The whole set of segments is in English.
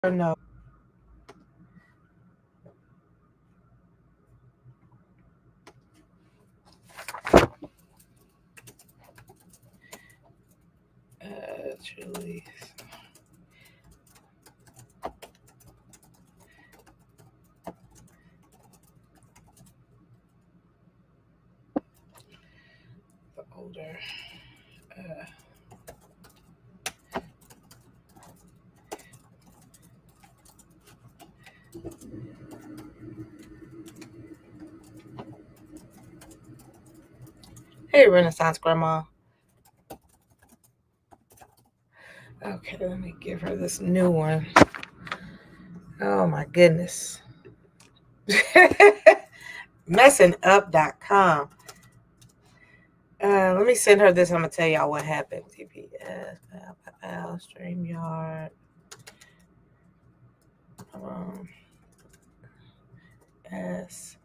Or no. Chilies. The older. Hey, Renaissance Grandma. Okay, let me give her this new one. Oh my goodness. Messingup.com. Let me send her this. I'm gonna tell y'all what happened. TPS, StreamYard. S.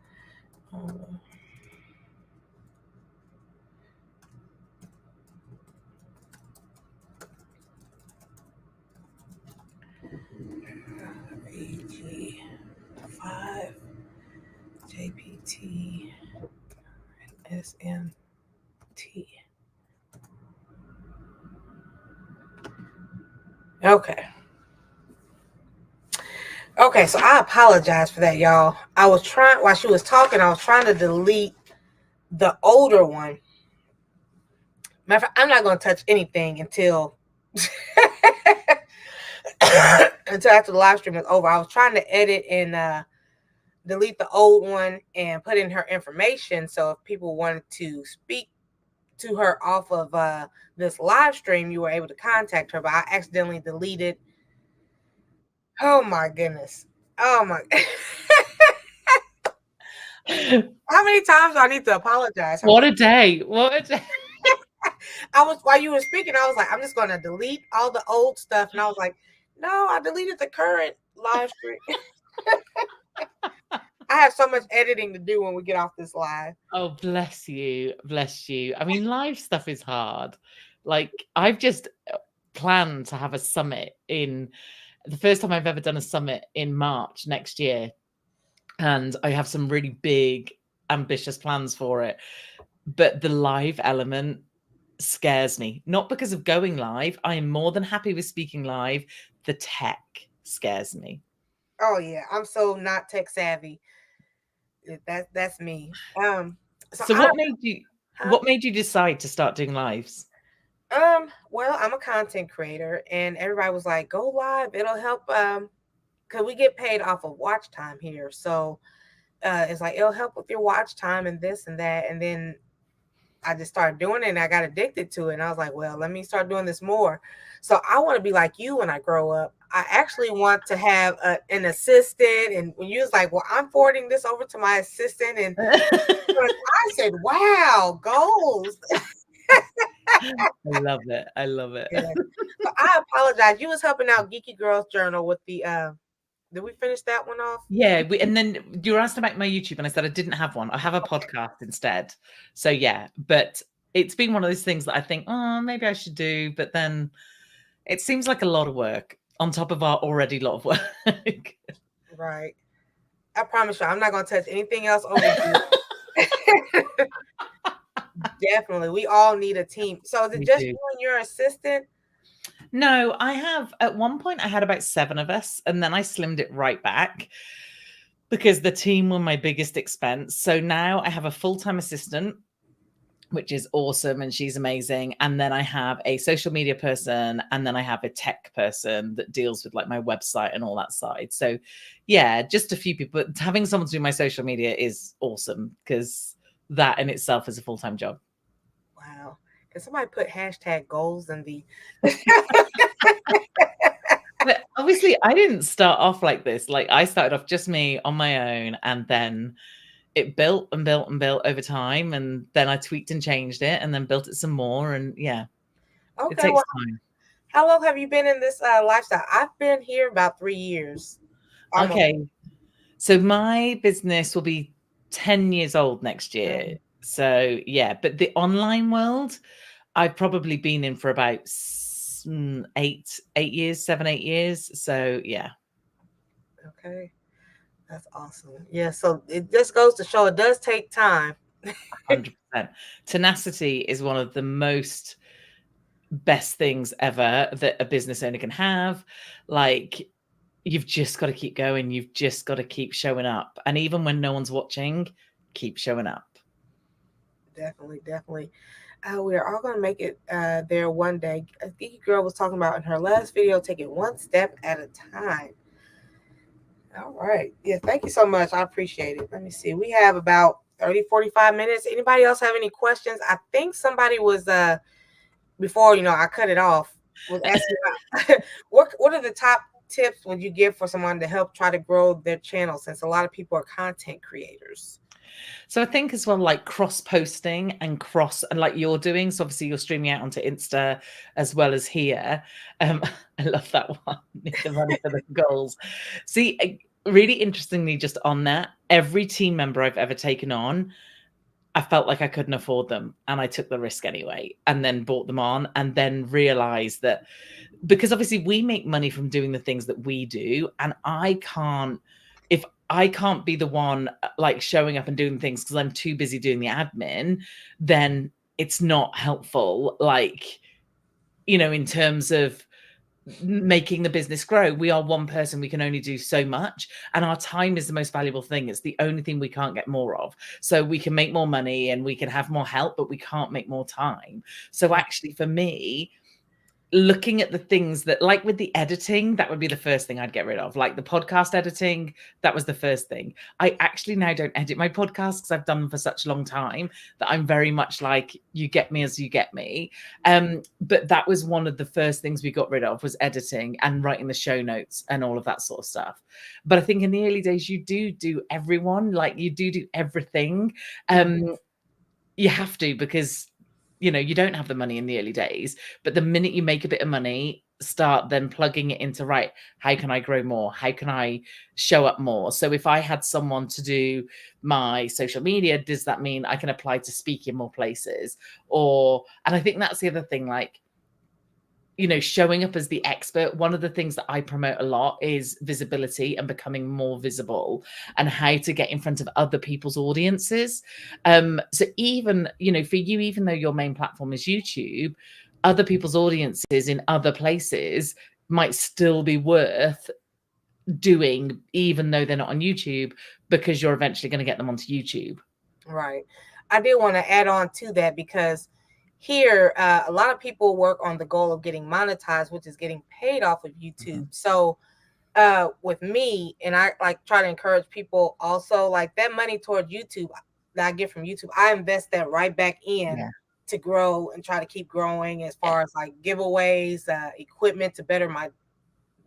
AG5 JPT SMT. Okay, so I apologize for that, y'all. I was trying, while she was talking, I was trying to delete the older one. Matter of fact, I'm not going to touch anything until until after the live stream is over. I was trying to edit and delete the old one and put in her information, so if people wanted to speak to her off of this live stream, you were able to contact her, but I accidentally deleted. Oh my goodness. Oh my. How many times do I need to apologize? What a day. What a day. While you were speaking, I was like, I'm just going to delete all the old stuff. And I was like, no, I deleted the current live stream. I have so much editing to do when we get off this live. Oh, bless you. Bless you. I mean, live stuff is hard. Like, I've just planned to have a summit in the first time I've ever done a summit in March next year. And I have some really big, ambitious plans for it. But the live element scares me, not because of going live. I am more than happy with speaking live. The tech scares me. Oh yeah, I'm so not tech savvy. That's me. So what made you decide to start doing lives? Well, I'm a content creator, and everybody was like, "Go live. It'll help." Because we get paid off of watch time here, so it's like it'll help with your watch time and this and that. And then I just started doing it, and I got addicted to it. And I was like, "Well, let me start doing this more." So I want to be like you when I grow up. I actually want to have an assistant. And when you was like, "Well, I'm forwarding this over to my assistant," and I said, "Wow, goals." I love it. I love it. Yeah. So I apologize. You was helping out Geeky Girls Journal with the did we finish that one off? Yeah, and then you were asked about my YouTube, and I said I didn't have one. I have a podcast instead. So yeah, but it's been one of those things that I think, oh, maybe I should do, but then it seems like a lot of work on top of our already lot of work. Right. I promise you, I'm not gonna touch anything else over here. Definitely. We all need a team. So is it just you and your assistant? No, I have at one point I had about 7 of us, and then I slimmed it right back because the team were my biggest expense. So now I have a full-time assistant, which is awesome, and she's amazing. And then I have a social media person, and then I have a tech person that deals with like my website and all that side. So yeah, just a few people. But having someone to do my social media is awesome because that in itself is a full-time job. Wow. Can somebody put #goals in the But obviously I didn't start off like this. Like I started off just me on my own, and then it built and built and built over time, and then I tweaked and changed it, and then built it some more, and yeah, it takes time. How long have you been in this lifestyle? I've been here about 3 years. Almost. Okay, so my business will be 10 years old next year. Mm-hmm. So yeah, but the online world, I've probably been in for about 7, 8 years. So yeah. Okay. That's awesome. Yeah. So it just goes to show it does take time. 100%. Tenacity is one of the most best things ever that a business owner can have. Like, you've just got to keep going. You've just got to keep showing up. And even when no one's watching, keep showing up. Definitely, definitely. We are all going to make it there one day. I think girl was talking about in her last video, taking one step at a time. All right. Yeah, thank you so much. I appreciate it. Let me see. We have about 30, 45 minutes. Anybody else have any questions? I think somebody was before, I cut it off, was asking about what are the top tips would you give for someone to help try to grow their channel, since a lot of people are content creators? So I think as well, like cross posting and like you're doing. So obviously you're streaming out onto Insta as well as here. I love that one. Need the money for the goals. See, really interestingly, just on that, every team member I've ever taken on, I felt like I couldn't afford them, and I took the risk anyway, and then bought them on, and then realized that because obviously we make money from doing the things that we do, and if I can't be the one like showing up and doing things because I'm too busy doing the admin, then it's not helpful. Like, in terms of making the business grow, we are one person, we can only do so much, and our time is the most valuable thing. It's the only thing we can't get more of. So we can make more money and we can have more help, but we can't make more time. So actually for me, looking at the things that, like with the editing, that would be the first thing I'd get rid of. Like the podcast editing, that was the first thing. I actually now don't edit my podcasts because I've done them for such a long time that I'm very much like, you get me as you get me. But that was one of the first things we got rid of, was editing and writing the show notes and all of that sort of stuff. But I think in the early days, you do everyone, like you do everything. You have to, because you don't have the money in the early days, but the minute you make a bit of money, start then plugging it into, right, how can I grow more? How can I show up more? So if I had someone to do my social media, does that mean I can apply to speak in more places? And I think that's the other thing, like, showing up as the expert. One of the things that I promote a lot is visibility and becoming more visible, and how to get in front of other people's audiences. So even, for you, even though your main platform is YouTube, other people's audiences in other places might still be worth doing, even though they're not on YouTube, because you're eventually going to get them onto YouTube. Right. I did want to add on to that, because here, a lot of people work on the goal of getting monetized, which is getting paid off of YouTube. So with me, and I like try to encourage people also, like that money toward YouTube that I get from YouTube, I invest that right back in to grow and try to keep growing, as far as like giveaways, equipment to better my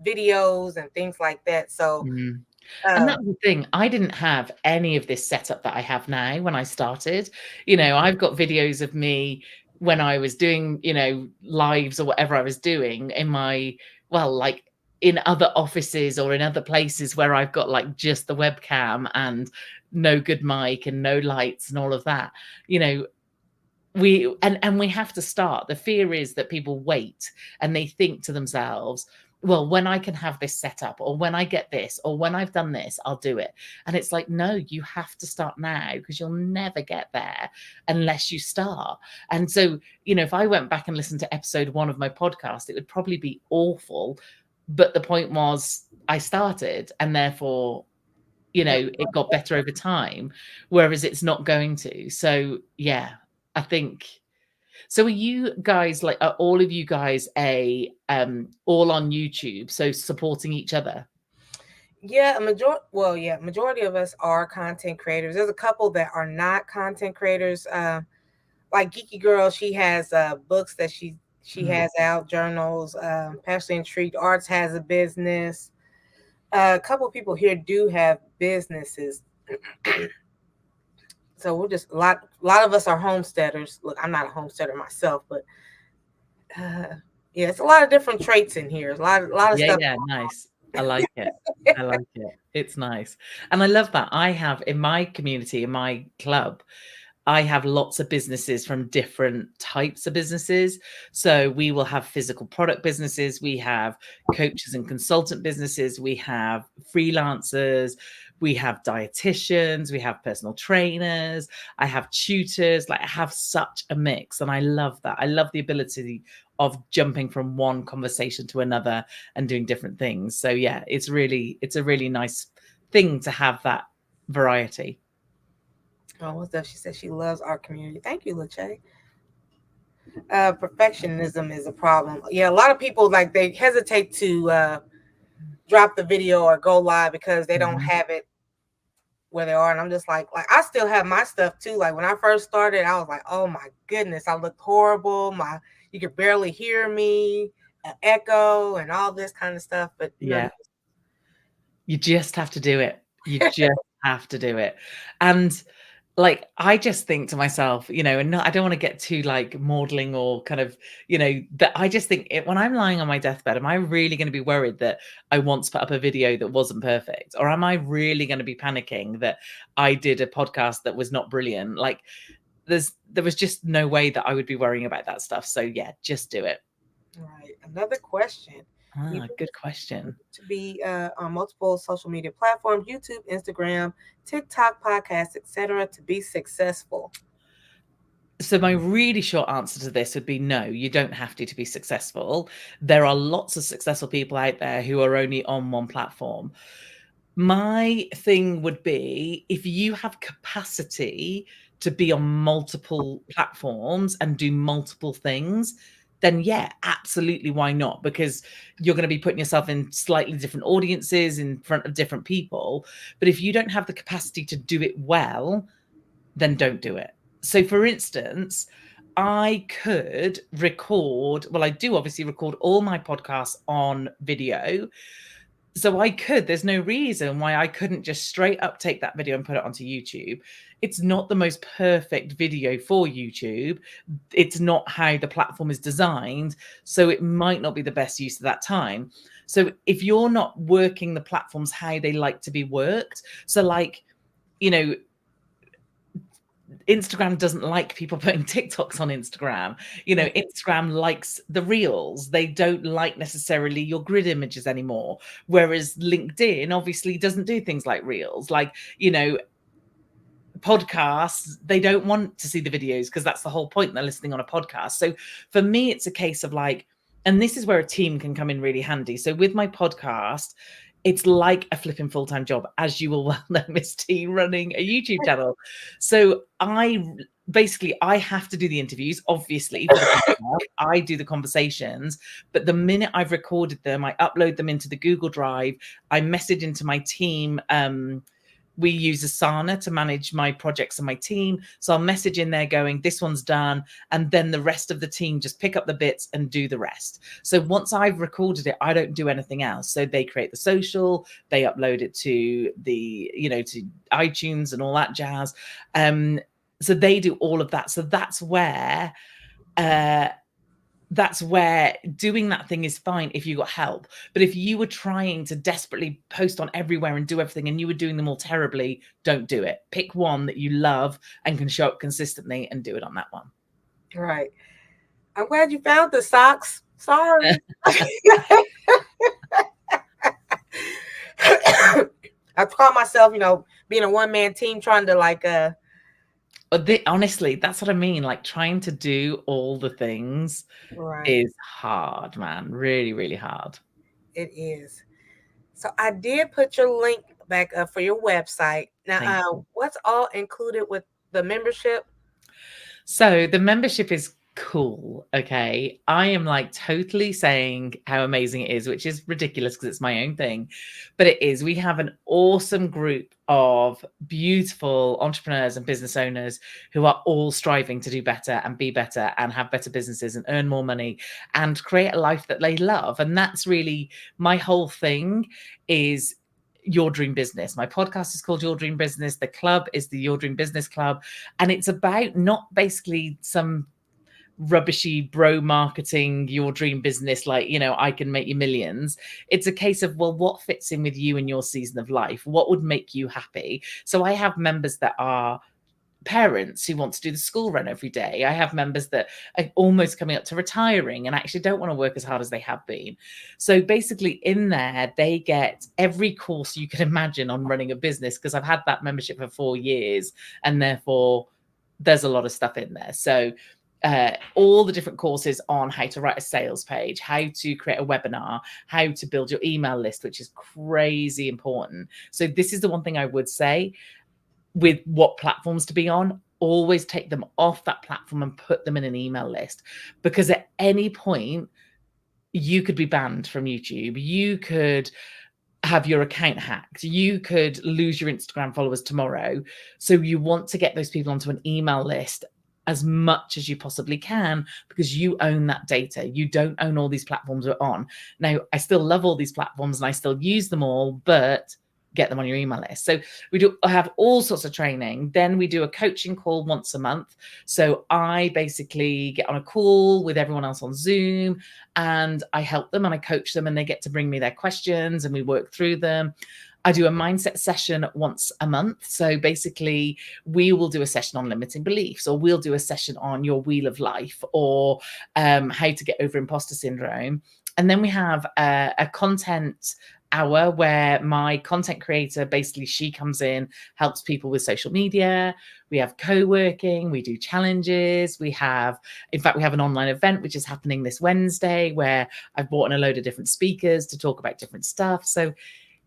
videos and things like that. So and that's the thing, I didn't have any of this setup that I have now when I started. I've got videos of me when I was doing, lives or whatever I was doing in my, well, like in other offices or in other places where I've got like just the webcam and no good mic and no lights and all of that. We have to start. The fear is that people wait and they think to themselves, well, when I can have this set up, or when I get this, or when I've done this, I'll do it. And it's like, no, you have to start now, because you'll never get there unless you start. And so, if I went back and listened to episode 1 of my podcast, it would probably be awful. But the point was, I started, and therefore, it got better over time, whereas it's not going to. So yeah, I think. So are you guys, like, are all of you guys all on YouTube, so supporting each other? Yeah, majority of us are content creators. There's a couple that are not content creators. Like Geeky Girl, she has books that she has out, journals. Passionately Intrigued Arts has a business. A couple of people here do have businesses. So we're just a lot of us are homesteaders. Look, I'm not a homesteader myself, but yeah, it's a lot of different traits in here. A lot of stuff. Yeah, nice. I like it. I like it. It's nice. And I love that. I have in my community, in my club, I have lots of businesses from different types of businesses. So we will have physical product businesses, we have coaches and consultant businesses, we have freelancers, we have dietitians, we have personal trainers, I have tutors. Like, I have such a mix, and I love that. I love the ability of jumping from one conversation to another and doing different things. So yeah, it's a really nice thing to have that variety. Oh, what's up? She said she loves our community. Thank you, Lachey. Perfectionism is a problem. Yeah, a lot of people like they hesitate to drop the video or go live because they don't Mhm. have it where they are. And I'm just like I still have my stuff too. Like when I first started, I was like, oh my goodness, I looked horrible. You could barely hear me, an echo, and all this kind of stuff. But Yeah. You just have to do it. You just have to do it. And like, I just think to myself, and I don't want to get too like maudling or kind of, but I just think when I'm lying on my deathbed, am I really going to be worried that I once put up a video that wasn't perfect? Or am I really going to be panicking that I did a podcast that was not brilliant? Like, there was just no way that I would be worrying about that stuff. So yeah, just do it. Right. Another question. You Good question. to be on multiple social media platforms, YouTube, Instagram, TikTok, podcasts, etc., to be successful? So my really short answer to this would be no, you don't have to be successful. There are lots of successful people out there who are only on one platform. My thing would be, if you have capacity to be on multiple platforms and do multiple things, then yeah, absolutely, why not? Because you're going to be putting yourself in slightly different audiences in front of different people. But if you don't have the capacity to do it well, then don't do it. So for instance, I could record, well, I do obviously record all my podcasts on video. So there's no reason why I couldn't just straight up take that video and put it onto YouTube. It's not the most perfect video for YouTube. It's not how the platform is designed. So it might not be the best use of that time. So if you're not working the platforms how they like to be worked, so like, Instagram doesn't like people putting TikToks on Instagram. Instagram likes the reels. They don't like necessarily your grid images anymore. Whereas LinkedIn obviously doesn't do things like reels. Like, podcasts, they don't want to see the videos because that's the whole point. They're listening on a podcast. So for me, it's a case of like, and this is where a team can come in really handy. So with my podcast, it's like a flipping full-time job, as you will well know, Miss T, running a YouTube channel. So I have to do the interviews, obviously, for the podcast. I do the conversations, but the minute I've recorded them, I upload them into the Google Drive. I message into my team. We use Asana to manage my projects and my team. So I'll message in there going, this one's done. And then the rest of the team just pick up the bits and do the rest. So once I've recorded it, I don't do anything else. So they create the social, they upload it to to iTunes and all that jazz. So they do all of that. So that's where doing that thing is fine if you got help. But if you were trying to desperately post on everywhere and do everything and you were doing them all terribly, don't do it. Pick one that you love and can show up consistently and do it on that one. Right. I'm glad you found the socks. Sorry. I call myself, being a one-man team trying to like honestly, that's what I mean. Like, trying to do all the things is hard, man. Really, really hard. It is. So I did put your link back up for your website. Now, what's all included with the membership? So the membership is cool. Okay. I am like totally saying how amazing it is, which is ridiculous because it's my own thing. But it is. We have an awesome group of beautiful entrepreneurs and business owners who are all striving to do better and be better and have better businesses and earn more money and create a life that they love. And that's really my whole thing, is Your Dream Business. My podcast is called Your Dream Business. The club is the Your Dream Business Club. And it's about not basically some rubbishy bro marketing, your dream business, like, I can make you millions. It's a case of, well, what fits in with you and your season of life? What would make you happy? So I have members that are parents who want to do the school run every day. I have members that are almost coming up to retiring and actually don't want to work as hard as they have been. So basically in there, they get every course you can imagine on running a business, because I've had that membership for 4 years, and therefore there's a lot of stuff in there. So all the different courses on how to write a sales page, how to create a webinar, how to build your email list, which is crazy important. So this is the one thing I would say with what platforms to be on: always take them off that platform and put them in an email list, because at any point you could be banned from YouTube. You could have your account hacked. You could lose your Instagram followers tomorrow. So you want to get those people onto an email list as much as you possibly can, because you own that data. You don't own all these platforms we're on. Now, I still love all these platforms and I still use them all, but get them on your email list. So we do have all sorts of training. Then we do a coaching call once a month. So I basically get on a call with everyone else on Zoom, and I help them and I coach them, and they get to bring me their questions and we work through them. I do a mindset session once a month. So basically, we will do a session on limiting beliefs, or we'll do a session on your wheel of life, or how to get over imposter syndrome. And then we have a content hour where my content creator, basically she comes in, helps people with social media. We have co-working, we do challenges, we have an online event which is happening this Wednesday, where I've brought in a load of different speakers to talk about different stuff. So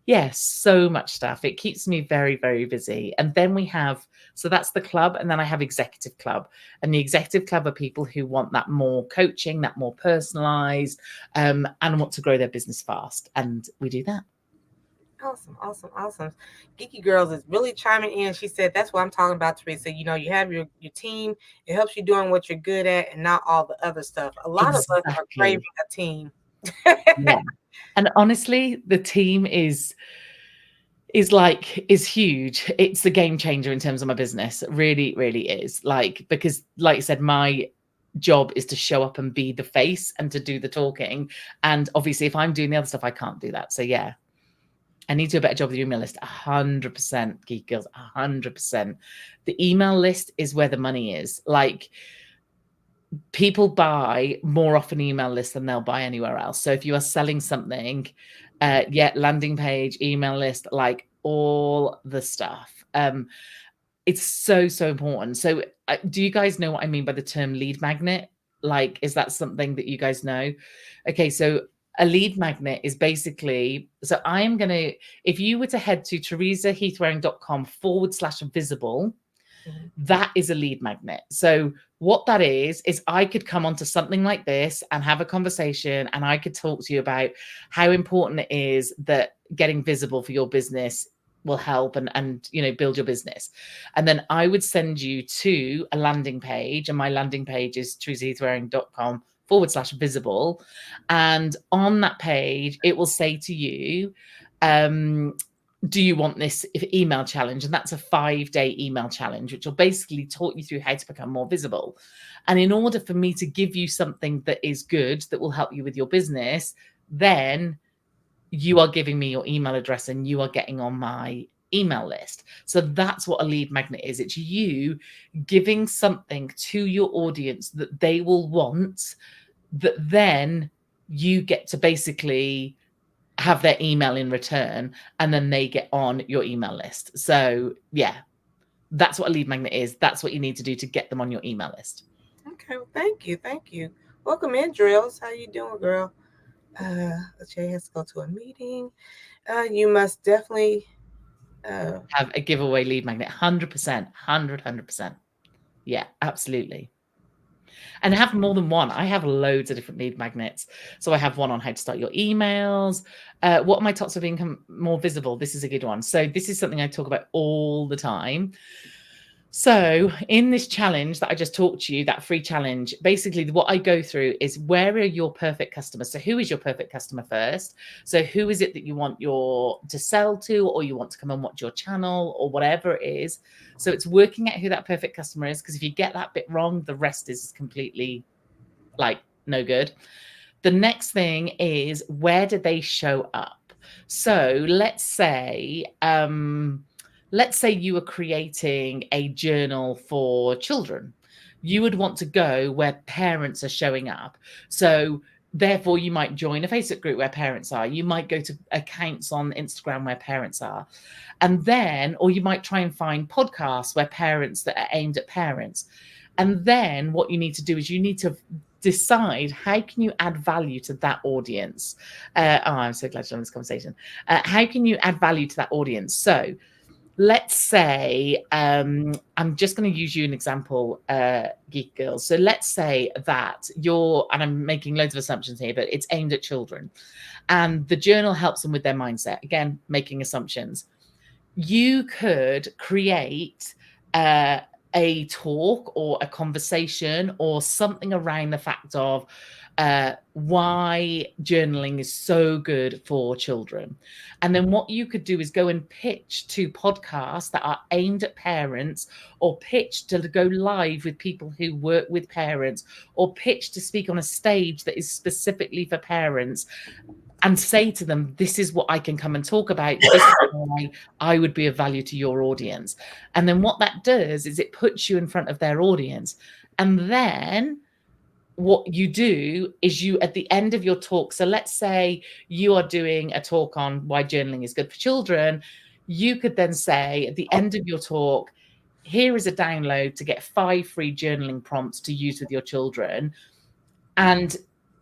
yes, so much stuff. It keeps me very, very busy. And then we have, so that's the club. And then I have executive club. And the executive club are people who want that more coaching, that more personalized, and want to grow their business fast. And we do that. Awesome, awesome, awesome. Geeky Girls is really chiming in. She said, that's what I'm talking about, Teresa. You know, you have your team. It helps you doing what you're good at and not all the other stuff. A lot of us are craving a team. Yeah. And honestly, the team is huge. It's the game changer in terms of my business. It really, really is. Like, because like I said, my job is to show up and be the face and to do the talking. And obviously, if I'm doing the other stuff, I can't do that. So yeah, I need to do a better job with your email list. 100%, Geek Girls, 100%. The email list is where the money is. Like, people buy more off an email list than they'll buy anywhere else. So if you are selling something, landing page, email list, like all the stuff. It's so, so important. So do you guys know what I mean by the term lead magnet? Like, is that something that you guys know? Okay, so a lead magnet is basically, so I'm going to, if you were to head to teresaheathwareing.com/visible, that is a lead magnet. So what that is I could come onto something like this and have a conversation, and I could talk to you about how important it is that getting visible for your business will help and you know, build your business. And then I would send you to a landing page, and my landing page is teresaheathwareing.com/visible. And on that page, it will say to you, do you want this email challenge? And that's a 5-day email challenge, which will basically talk you through how to become more visible. And in order for me to give you something that is good, that will help you with your business, then you are giving me your email address and you are getting on my email list. So that's what a lead magnet is. It's you giving something to your audience that they will want, that then you get to basically have their email in return, and then they get on your email list. So yeah, that's what a lead magnet is. That's what you need to do to get them on your email list. Okay, well, thank you. Welcome in, Drills. How you doing, girl? Jay has to go to a meeting. You must definitely have a giveaway lead magnet. 100%, 100%. Yeah, absolutely. And have more than one. I have loads of different lead magnets. So I have one on how to start your emails. What are my tops of being more visible? This is a good one. So this is something I talk about all the time. So in this challenge that I just talked to you, that free challenge, basically what I go through is, where are your perfect customers? So who is your perfect customer first? So who is it that you want to sell to, or you want to come and watch your channel, or whatever it is? So it's working out who that perfect customer is, because if you get that bit wrong, the rest is completely like no good. The next thing is, where do they show up? So let's say, let's say you were creating a journal for children. You would want to go where parents are showing up. So therefore, you might join a Facebook group where parents are. You might go to accounts on Instagram where parents are. And then, or you might try and find podcasts where parents that are aimed at parents. And then what you need to do is you need to decide how can you add value to that audience. I'm so glad you're on this conversation. How can you add value to that audience? So let's say I'm just going to use you an example, Geek Girls. So let's say that you're, and I'm making loads of assumptions here, but it's aimed at children, and the journal helps them with their mindset. Again, making assumptions. You could create a talk or a conversation or something around the fact of why journaling is so good for children. And then what you could do is go and pitch to podcasts that are aimed at parents, or pitch to go live with people who work with parents, or pitch to speak on a stage that is specifically for parents, and say to them, this is what I can come and talk about. This is why I would be of value to your audience. And then what that does is it puts you in front of their audience. And then what you do is you, at the end of your talk, so let's say you are doing a talk on why journaling is good for children, you could then say at the end of your talk, here is a download to get 5 free journaling prompts to use with your children. And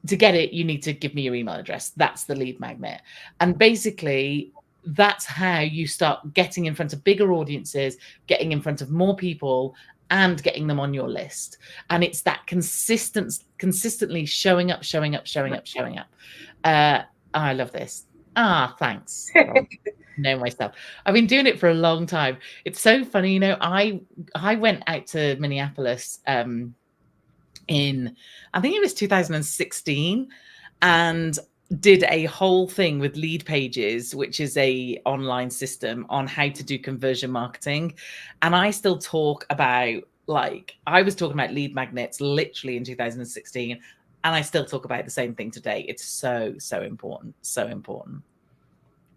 to get it, you need to give me your email address. That's the lead magnet. And basically, that's how you start getting in front of bigger audiences, getting in front of more people, and getting them on your list. And it's that consistently showing up. I love this. Thanks. Know myself. I've been doing it for a long time. It's so funny, I went out to Minneapolis in, I think it was 2016, and did a whole thing with Lead Pages, which is a online system on how to do conversion marketing. And I still talk about, like, I was talking about lead magnets literally in 2016, and I still talk about the same thing today. It's so important. So important.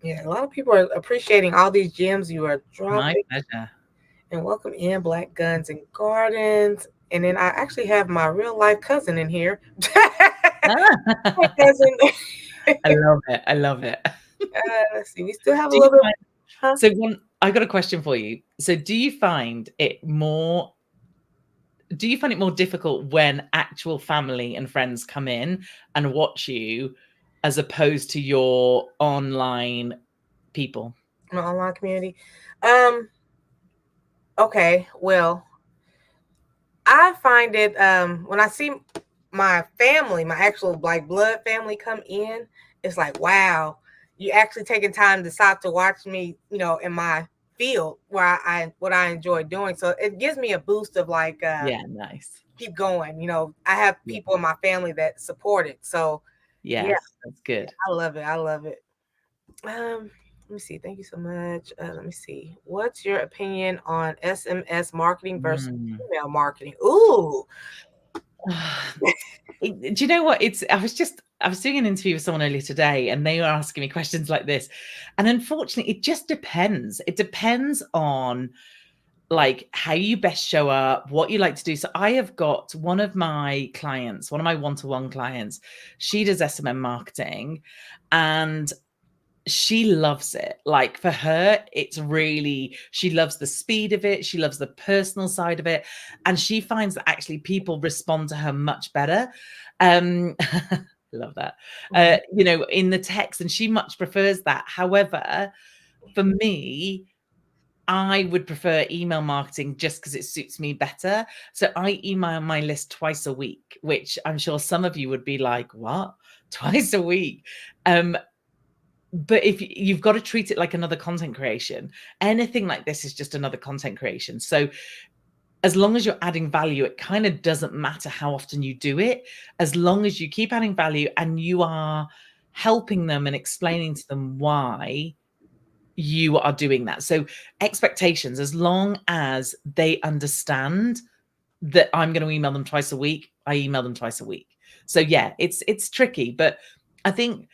Yeah, a lot of people are appreciating all these gems you are dropping. My pleasure. And welcome in Black Guns and Gardens. And then I actually have my real life cousin in here. My cousin. I love it. Let's see. We still have a little bit. So I got a question for you. So do you find it more difficult when actual family and friends come in and watch you, as opposed to your online people? My online community. Okay, well, I find it when I see my family, my actual like blood family come in, it's like, wow, you actually taking time to stop to watch me, in my field where what I enjoy doing. So it gives me a boost of like Yeah, nice. Keep going. I have people in my family that support it. So yeah, that's good. I love it. Let me see. Thank you so much. Let me see. What's your opinion on SMS marketing versus email marketing? Ooh. Do you know what? I was doing an interview with someone earlier today, and they were asking me questions like this. And unfortunately, it just depends. It depends on like how you best show up, what you like to do. So I have got one of my one-to-one clients, she does SMM marketing, and she loves it. Like, for her, it's really, she loves the speed of it. She loves the personal side of it. And she finds that actually people respond to her much better. Love that. In the text, and she much prefers that. However, for me, I would prefer email marketing just because it suits me better. So I email my list twice a week, which I'm sure some of you would be like, what? Twice a week? But if you've got to treat it like another content creation, anything like this is just another content creation. So as long as you're adding value, it kind of doesn't matter how often you do it, as long as you keep adding value and you are helping them and explaining to them why you are doing that. So expectations, as long as they understand that I'm going to email them twice a week, I email them twice a week. So yeah, it's tricky, but I think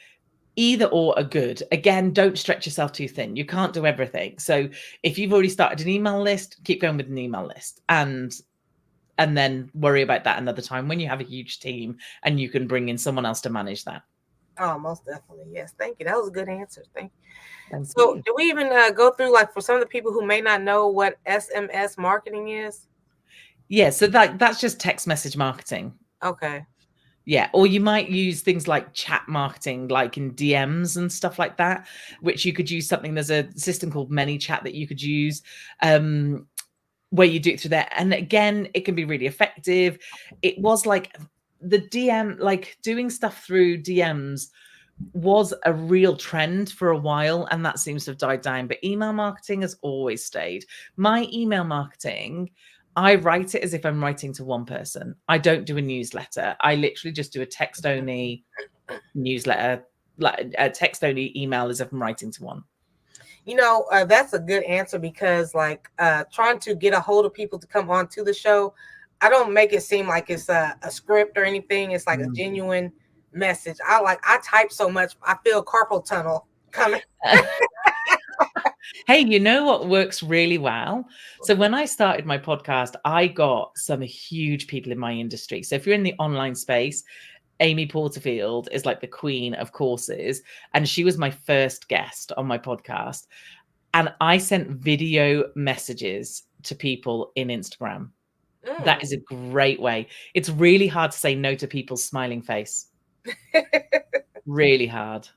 either or are good. Again, don't stretch yourself too thin. You can't do everything. So if you've already started an email list, keep going with an email list, and then worry about that another time when you have a huge team and you can bring in someone else to manage that. Oh, most definitely. Yes. Thank you. That was a good answer. Thank you. Thank So, you. do we even go through, like, for some of the people who may not know what SMS marketing is? Yeah, so that's just text message marketing. Okay. Yeah, or you might use things like chat marketing, like in DMs and stuff like that, which you could use something. There's a system called ManyChat that you could use, where you do it through there. And again, it can be really effective. It was like the DM, like doing stuff through DMs was a real trend for a while, and that seems to have died down. But email marketing has always stayed. My email marketing, I write it as if I'm writing to one person. I don't do a newsletter. I literally just do a text only newsletter, like a text only email as if I'm writing to one. That's a good answer, because, like, trying to get a hold of people to come on to the show, I don't make it seem like it's a script or anything. It's like a genuine message. I type so much, I feel carpal tunnel coming. Hey, you know what works really well? So when I started my podcast, I got some huge people in my industry. So if you're in the online space, Amy Porterfield is like the queen of courses, and she was my first guest on my podcast. And I sent video messages to people in Instagram. That is a great way. It's really hard to say no to people's smiling face. Really hard.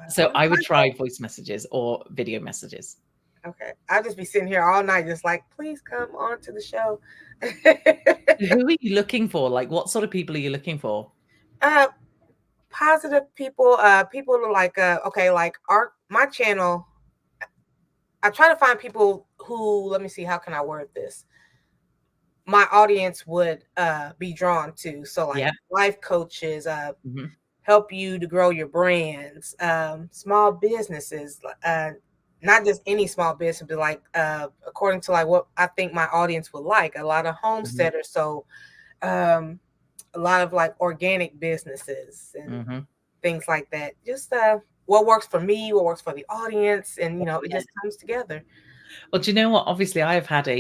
So I would try voice messages or video messages. Okay. I'll just be sitting here all night, just like, please come on to the show. Who are you looking for? Like, what sort of people are you looking for? Positive people, people are like, okay, like my channel, I try to find people who, let me see, how can I word this? My audience would be drawn to. So, like, life coaches, help you to grow your brands, small businesses, not just any small business, but like according to like what I think my audience would like. A lot of homesteaders, so a lot of like organic businesses and things like that. Just what works for me, what works for the audience, and it just comes together. Well, do you know what? Obviously, I have had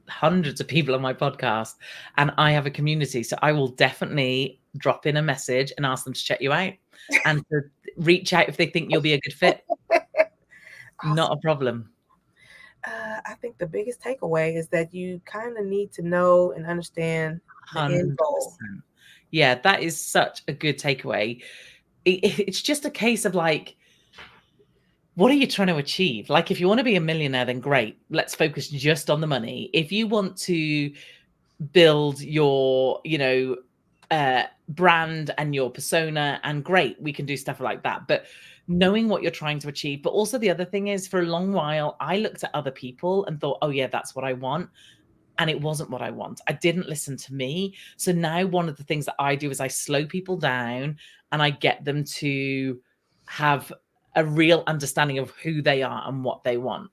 hundreds of people on my podcast, and I have a community, so I will definitely drop in a message and ask them to check you out and to reach out if they think you'll be a good fit. Awesome. Not a problem. I think the biggest takeaway is that you kind of need to know and understand the end goal. Yeah, that is such a good takeaway. It's just a case of like, what are you trying to achieve? Like, if you want to be a millionaire, then great. Let's focus just on the money. If you want to build your, brand and your persona, and great, we can do stuff like that. But knowing what you're trying to achieve. But also the other thing is, for a long while, I looked at other people and thought, oh yeah, that's what I want. And it wasn't what I want. I didn't listen to me. So now one of the things that I do is I slow people down and I get them to have a real understanding of who they are and what they want.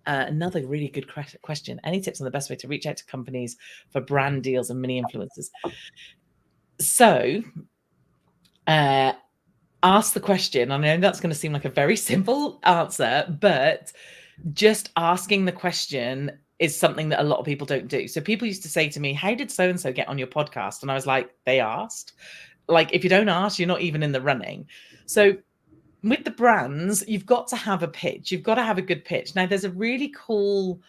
Another really good question. Any tips on the best way to reach out to companies for brand deals and mini influencers? So ask the question. I know that's going to seem like a very simple answer, but just asking the question is something that a lot of people don't do. So people used to say to me, how did so-and-so get on your podcast? And I was like, they asked. Like, if you don't ask, you're not even in the running. So with the brands, you've got to have a pitch. You've got to have a good pitch. Now, there's a really cool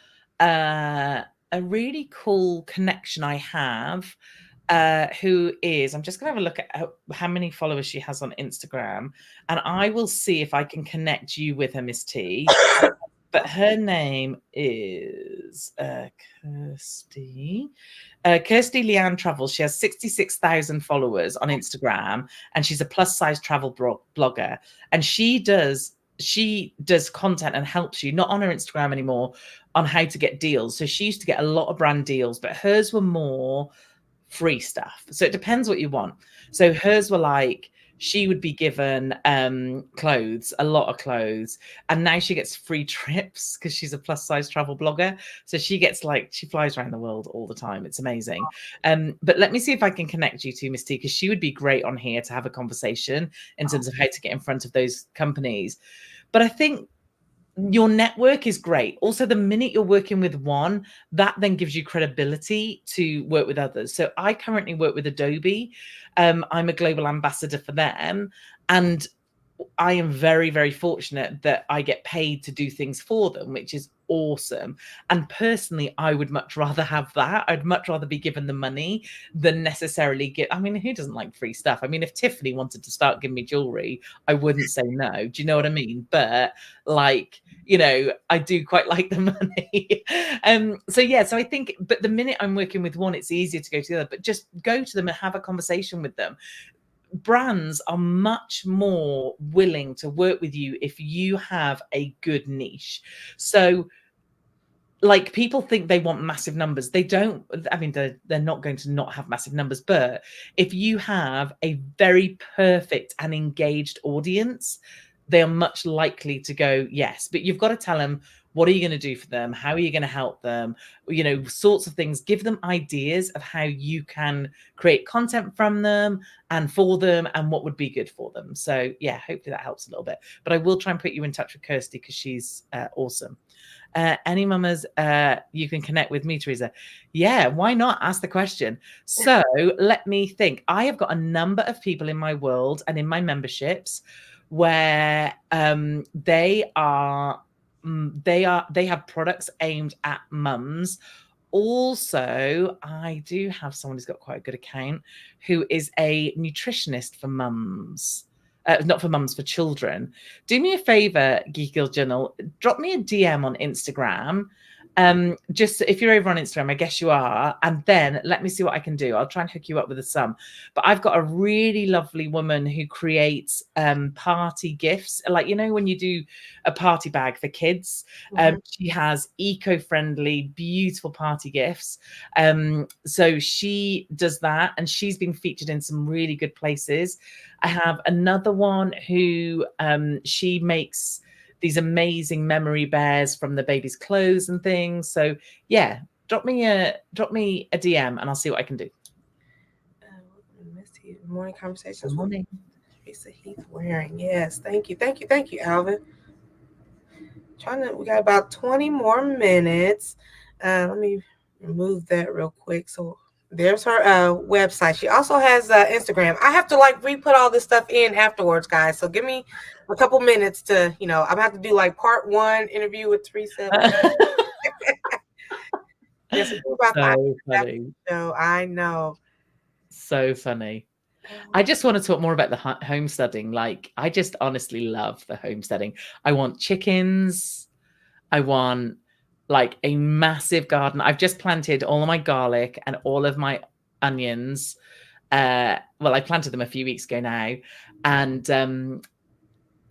connection I have, who is, I'm just going to have a look at how many followers she has on Instagram, and I will see if I can connect you with her, Miss T. But her name is Kirsty Leanne Travels. She has 66,000 followers on Instagram, and she's a plus size travel blogger. And she does content and helps you, not on her Instagram anymore, on how to get deals. So she used to get a lot of brand deals, but hers were more free stuff. So it depends what you want. So hers were like, she would be given clothes, a lot of clothes, and now she gets free trips because she's a plus size travel blogger. So she gets she flies around the world all the time. It's amazing. But let me see if I can connect you to Miss T, because she would be great on here to have a conversation in terms of how to get in front of those companies. But I think your network is great. Also, the minute you're working with one, that then gives you credibility to work with others. So I currently work with Adobe. I'm a global ambassador for them. And I am very, very fortunate that I get paid to do things for them, which is awesome. And personally, I would much rather have that. I'd much rather be given the money than necessarily get. I mean, who doesn't like free stuff? I mean, if Tiffany wanted to start giving me jewelry, I wouldn't say no. Do you know what I mean? But I do quite like the money. So I think, but the minute I'm working with one, it's easier to go to the other. But just go to them and have a conversation with them. Brands are much more willing to work with you if you have a good niche. So people think they want massive numbers. They don't. I mean, they're not going to not have massive numbers, but if you have a very perfect and engaged audience, they are much likely to go yes. But you've got to tell them, what are you going to do for them? How are you going to help them? Sorts of things. Give them ideas of how you can create content from them and for them and what would be good for them. So yeah, hopefully that helps a little bit. But I will try and put you in touch with Kirsty because she's awesome. Any mamas, you can connect with me, Teresa. Yeah, why not? Ask the question. So let me think. I have got a number of people in my world and in my memberships where they have products aimed at mums. Also, I do have someone who's got quite a good account who is a nutritionist for mums. Not for mums, for children. Do me a favor, Geek Girl Journal, drop me a DM on Instagram. Just if you're over on Instagram, I guess you are, and then let me see what I can do. I'll try and hook you up with a sum. But I've got a really lovely woman who creates party gifts, when you do a party bag for kids. She has eco-friendly, beautiful party gifts. So she does that, and she's been featured in some really good places. I have another one who she makes these amazing memory bears from the baby's clothes and things. So yeah, drop me a DM and I'll see what I can do. Morning conversations. Good morning. Teresa Heath Wareing. Yes, thank you, Alvin. We got about 20 more minutes. Let me remove that real quick. So there's her website. She also has Instagram. I have to re-put all this stuff in afterwards, guys. So give me a couple minutes to, I'm gonna have to do part 1 interview with Teresa. Yes, about so funny. So I know. So funny. I just want to talk more about the homesteading. I just honestly love the homesteading. I want chickens. I want a massive garden. I've just planted all of my garlic and all of my onions. I planted them a few weeks ago now. And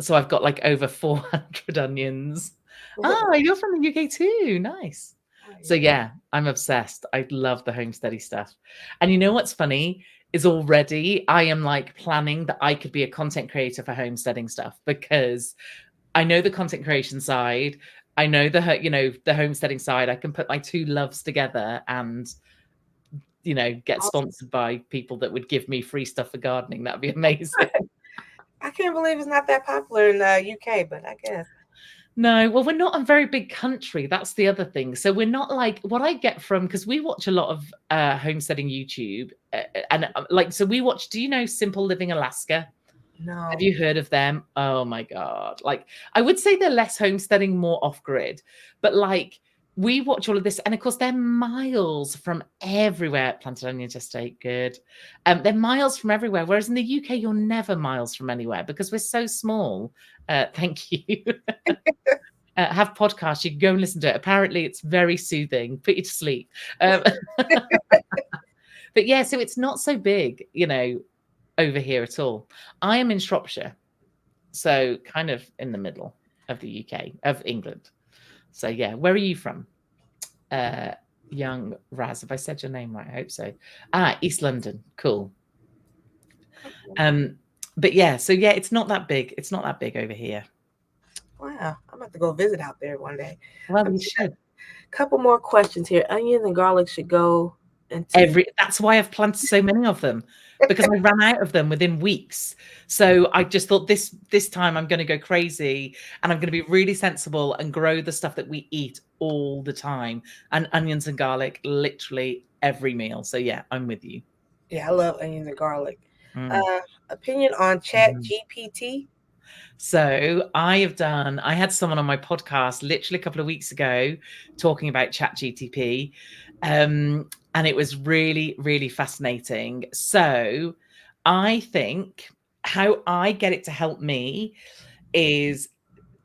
so I've got over 400 onions. Oh, you're from the UK too. Nice. So yeah, I'm obsessed. I love the homesteady stuff. And you know what's funny is already I am planning that I could be a content creator for homesteading stuff, because I know the content creation side. I know the homesteading side. I can put my two loves together and get sponsored by people that would give me free stuff for gardening. That'd be amazing. I can't believe it's not that popular in the UK, but I guess. No, well, we're not a very big country. That's the other thing. So we're not what I get from, because we watch a lot of homesteading YouTube, and so we watch. Do you know Simple Living Alaska? No. Have you heard of them? Oh my God! I would say they're less homesteading, more off grid, but we watch all of this, and of course they're miles from everywhere. Planted Onions Estate, good. They're miles from everywhere. Whereas in the UK, you're never miles from anywhere because we're so small. Thank you. Have podcasts. You can go and listen to it. Apparently, it's very soothing. Put you to sleep. But yeah, so it's not so big, over here at all. I am in Shropshire, so kind of in the middle of the UK, of England. So yeah, where are you from? Young Raz, have I said your name right? I hope so. East London, cool. But yeah, so yeah, it's not that big. It's not that big over here. Wow, I'm about to go visit out there one day. Well, Okay, you should. a couple more questions here. Onions and garlic should go into. That's why I've planted so many of them, because I ran out of them within weeks. So I just thought this time I'm going to go crazy, and I'm going to be really sensible and grow the stuff that we eat all the time, and onions and garlic literally every meal. So yeah, I'm with you. Yeah, I love onions and garlic. Mm. Uh, Opinion on Chat Mhm. GPT? So I had someone on my podcast literally a couple of weeks ago talking about ChatGTP. And it was really, really fascinating. So I think how I get it to help me is,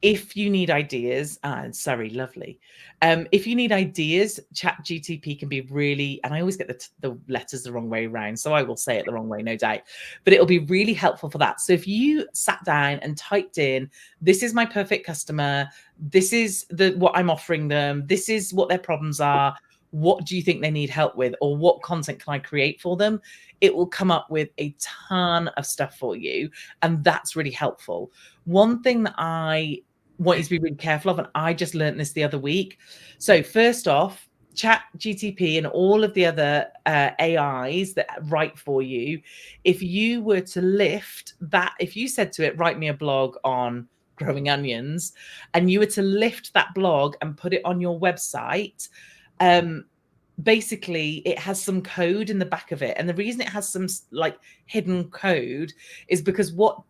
if you need ideas, sorry, lovely. If you need ideas, Chat GTP can be really, and I always get the letters the wrong way around, so I will say it the wrong way, no doubt, but it'll be really helpful for that. So if you sat down and typed in, this is my perfect customer, this is what I'm offering them, this is what their problems are, what do you think they need help with, or what content can I create for them? It will come up with a ton of stuff for you, and that's really helpful. One thing that I want you to be really careful of, and I just learned this the other week. So first off, Chat GTP and all of the other AIs that write for you, if you were to lift that, if you said to it, write me a blog on growing onions, and you were to lift that blog and put it on your website, basically it has some code in the back of it. And the reason it has some like hidden code is because what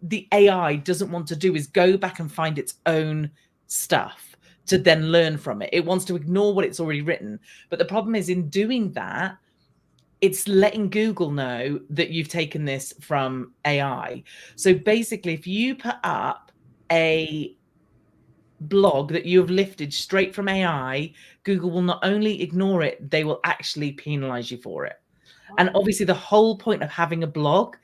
the AI doesn't want to do is go back and find its own stuff to then learn from it. It wants to ignore what it's already written. But the problem is, in doing that, it's letting Google know that you've taken this from AI. So basically, if you put up a blog that you have lifted straight from AI, Google will not only ignore it, they will actually penalize you for it. And obviously, the whole point of having a blog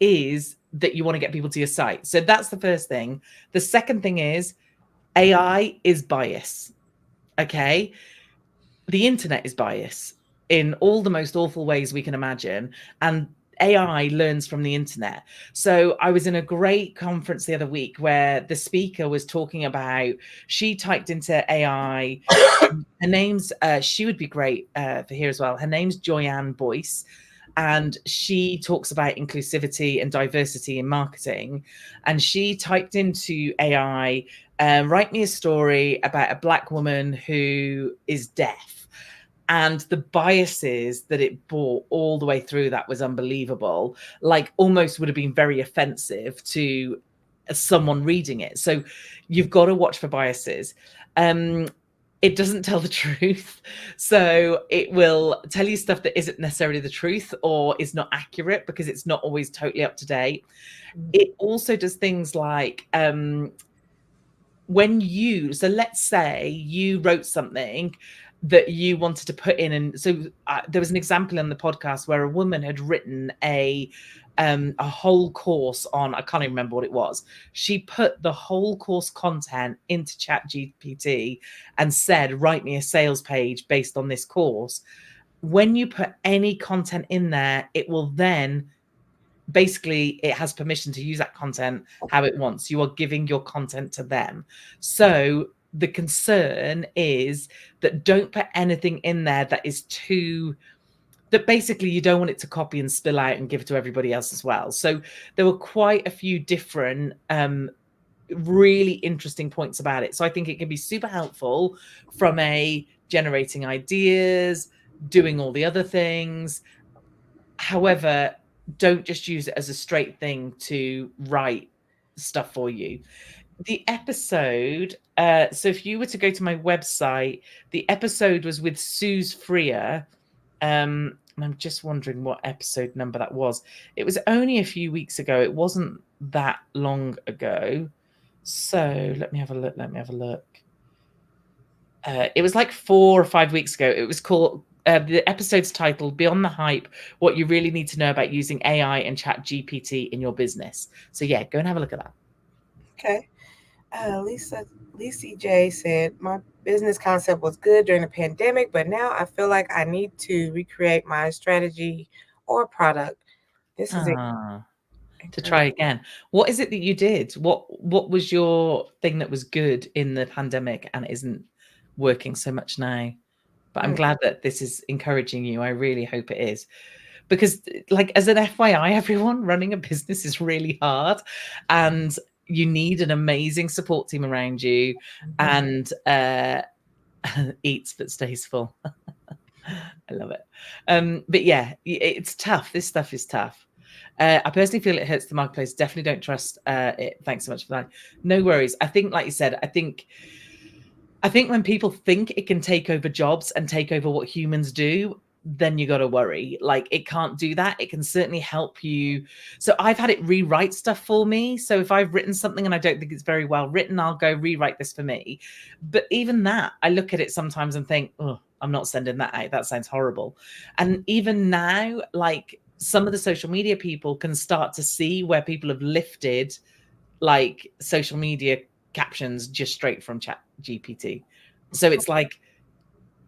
is that you want to get people to your site. So that's the first thing. The second thing is AI is bias. Okay. The internet is bias in all the most awful ways we can imagine. And AI learns from the internet. So I was in a great conference the other week where the speaker was talking about, she typed into AI, her name's, she would be great for here as well. Her name's Joyanne Boyce, and she talks about inclusivity and diversity in marketing. And she typed into AI, write me a story about a Black woman who is deaf. And the biases that it brought all the way through that was unbelievable. Like, almost would have been very offensive to someone reading it. So you've got to watch for biases. It doesn't tell the truth. So it will tell you stuff that isn't necessarily the truth or is not accurate, because it's not always totally up to date. It also does things like, so let's say you wrote something that you wanted to put in, and so there was an example in the podcast where a woman had written a whole course on, I can't even remember what it was. She put the whole course content into Chat GPT and said, write me a sales page based on this course. When you put any content in there, it will then, basically, it has permission to use that content how it wants. You are giving your content to them. So the concern is that don't put anything in there that is too, that basically you don't want it to copy and spill out and give it to everybody else as well. So there were quite a few different really interesting points about it. So I think it can be super helpful from a generating ideas, doing all the other things. However, don't just use it as a straight thing to write stuff for you. The episode, so if you were to go to my website, the episode was with Suze Freer. And I'm just wondering what episode number that was. It was only a few weeks ago. It wasn't that long ago. So let me have a look. It was like 4 or 5 weeks ago. It was called, the episode's titled "Beyond the Hype: What You Really Need to Know About Using AI and Chat GPT in Your Business." So yeah, go and have a look at that. Okay. Lisa J said, my business concept was good during the pandemic, but now I feel like I need to recreate my strategy or product. This is a Ah. to try again. What is it that you did? What was your thing that was good in the pandemic and isn't working so much now? But I'm glad that this is encouraging you. I really hope it is. Because like as an FYI, everyone, running a business is really hard and you need an amazing support team around you and eats but stays full. I love it. But yeah, it's tough. This stuff is tough. I personally feel it hurts the marketplace. Definitely don't trust it. Thanks so much for that. No worries. I think, like you said, I think when people think it can take over jobs and take over what humans do, then you got to worry. Like it can't do that. It can certainly help you. So I've had it rewrite stuff for me. So if I've written something and I don't think it's very well written, I'll go rewrite this for me. But even that, I look at it sometimes and think, oh, I'm not sending that out. That sounds horrible. And even now, like some of the social media people can start to see where people have lifted like social media captions just straight from Chat GPT. So it's like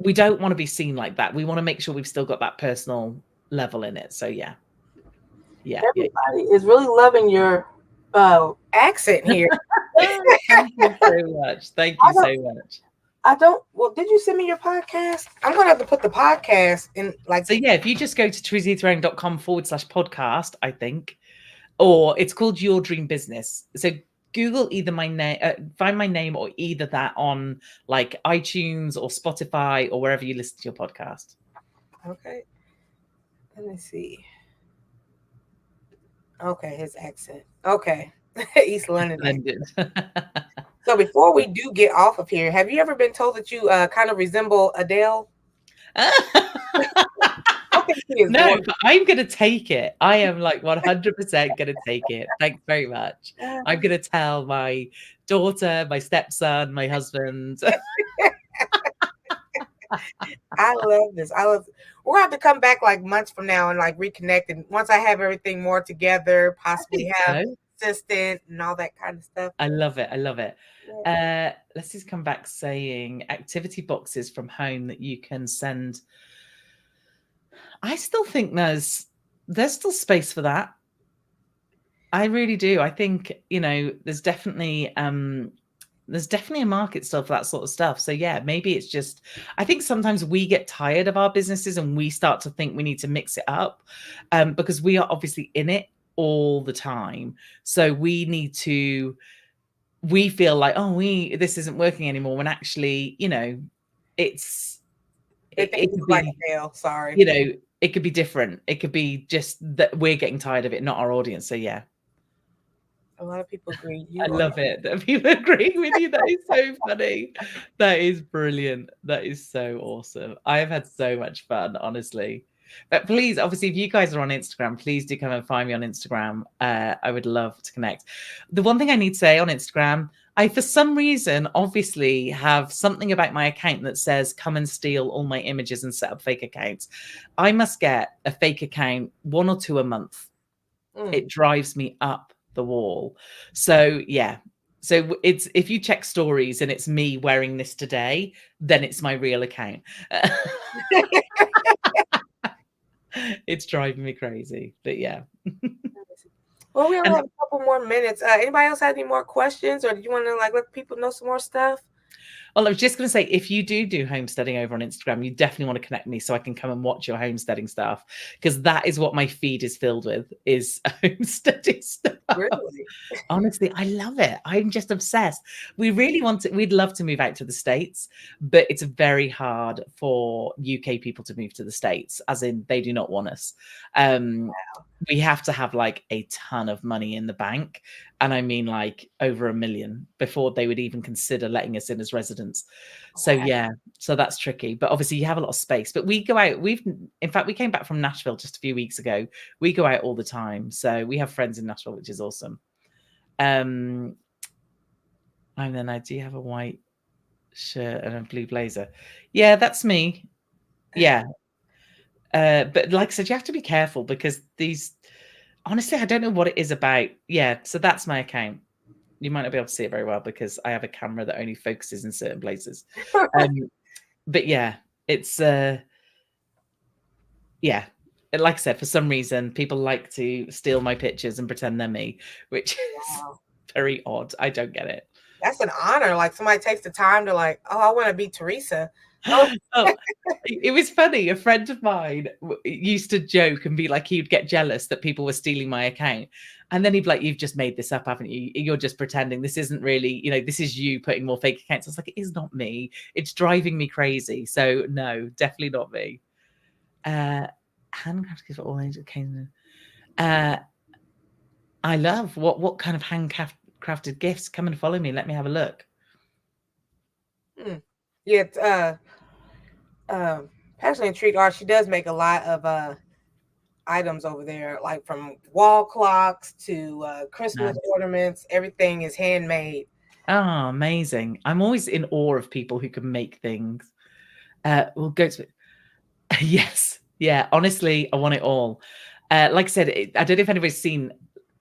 we don't want to be seen like that. We want to make sure we've still got that personal level in it. So yeah. Everybody is really loving your accent here. Thank you so much. Thank you so much. I don't. Well, did you send me your podcast? I'm gonna have to put the podcast in. Like, so yeah, if you just go to teresaheathwareing.com/podcast, I think, or it's called Your Dream Business. So Google either my name, find my name, or either that on like iTunes or Spotify or wherever you listen to your podcast. Okay. Let me see. Okay, his accent. Okay. East London. So before we do get off of here, have you ever been told that you kind of resemble Adele? No, but I'm going to take it. I am like 100% going to take it. Thanks very much. I'm going to tell my daughter, my stepson, my husband. I love this. We'll have to come back like months from now and like reconnect. And once I have everything more together, possibly have assistant and all that kind of stuff. I love it. I love it. Let's just come back saying activity boxes from home that you can send. I still think there's still space for that. I really do. I think, there's definitely a market still for that sort of stuff. So yeah, maybe it's just, I think sometimes we get tired of our businesses and we start to think we need to mix it up because we are obviously in it all the time. So we feel like, this isn't working anymore. When actually, it could be like fail. Sorry. It could be different. It could be just that we're getting tired of it, not our audience. So yeah. A lot of people agree. I love it that people agree with you. That is so funny. That is brilliant. That is so awesome. I have had so much fun, honestly. But please, obviously, if you guys are on Instagram, please do come and find me on Instagram. I would love to connect. The one thing I need to say on Instagram, I, for some reason, obviously have something about my account that says, come and steal all my images and set up fake accounts. I must get a fake account 1 or 2 a month. It drives me up the wall. So yeah. So it's, if you check stories and it's me wearing this today, then it's my real account. It's driving me crazy, but yeah. Well, we only have a couple more minutes. Anybody else have any more questions, or do you want to like let people know some more stuff? Well, I was just going to say, if you do homesteading over on Instagram, you definitely want to connect me so I can come and watch your homesteading stuff, because that is what my feed is filled with, is homesteading stuff. Really? Honestly, I love it. I'm just obsessed. We really want to, we'd love to move out to the States, but it's very hard for UK people to move to the States, as in they do not want us. Wow. We have to have like a ton of money in the bank. And I mean like over $1 million before they would even consider letting us in as residents. So yeah, so that's tricky. But obviously you have a lot of space. But we go out. In fact, we came back from Nashville just a few weeks ago. We go out all the time. So we have friends in Nashville, which is awesome. And then I do have a white shirt and a blue blazer. Yeah, that's me. Yeah. But like I said, you have to be careful because these, honestly, I don't know what it is about. Yeah, so that's my account. You might not be able to see it very well because I have a camera that only focuses in certain places. But yeah, it's yeah. like I said, for some reason, people like to steal my pictures and pretend they're me, which is Wow. very odd. I don't get it. That's an honor. Like somebody takes the time to like, oh, I want to be Teresa. Oh, Oh, it was funny. A friend of mine used to joke and be like, he would get jealous that people were stealing my account. And then he'd be like, you've just made this up, haven't you? You're just pretending. This isn't really, this is you putting more fake accounts. I was like, it is not me. It's driving me crazy. So no, definitely not me. Handcrafted gifts for all ages. I love what kind of handcrafted gifts. Come and follow me. Let me have a look. Yeah. Passionately Intrigued Art. She does make a lot of items over there, like from wall clocks to Christmas Nice. ornaments. Everything is handmade. Oh, amazing. I'm always in awe of people who can make things. We'll go to yes. Yeah, honestly, I want it all. Like I said, I don't know if anybody's seen